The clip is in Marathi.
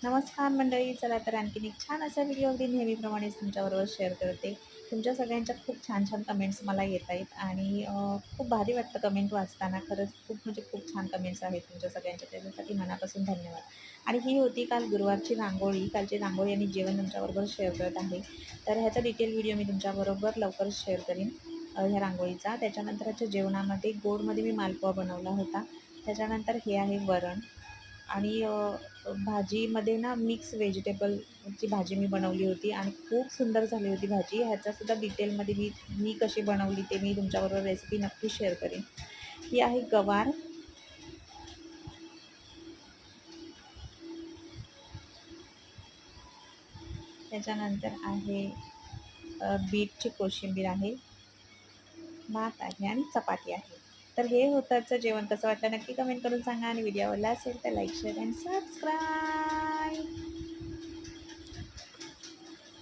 नमस्कार मंडळी, चला तर आणखीन एक छान असा व्हिडिओ अगदी नेहमीप्रमाणेच तुमच्याबरोबर शेअर करते. तुमच्या सगळ्यांच्या खूप छान छान कमेंट्स मला येत आहेत आणि खूप भारी वाटतं कमेंट वाचताना. खरंच खूप म्हणजे खूप छान कमेंट्स आहेत तुमच्या सगळ्यांच्या, त्याच्यासाठी मनापासून धन्यवाद. आणि ही होती काल गुरुवारची रांगोळी. कालची रांगोळी आणि जेवण तुमच्याबरोबर शेअर करत आहे. तर ह्याचा डिटेल व्हिडिओ मी तुमच्याबरोबर लवकरच शेअर करीन ह्या रांगोळीचा. त्याच्यानंतरच्या जेवणामध्ये गोडमध्ये मी मालपुआ बनवला होता. त्याच्यानंतर हे आहे वरण आणि भाजीमध्ये ना मिक्स व्हेजिटेबलची भाजी मी बनवली होती आणि खूप सुंदर झाली होती भाजी. ह्याचासुद्धा डिटेलमध्ये मी मी कशी बनवली ते मी तुमच्याबरोबर रेसिपी नक्की शेअर करेन. ही आहे गवार, त्याच्यानंतर आहे बीटची कोशिंबीर आहे, भात आहे आणि चपाती आहे. तर हे होतं जेवण. कसं वाटलं नक्की कमेंट करून सांगा आणि व्हिडिओ आवडला असेल तर लाईक, शेअर आणि सबस्क्राईब.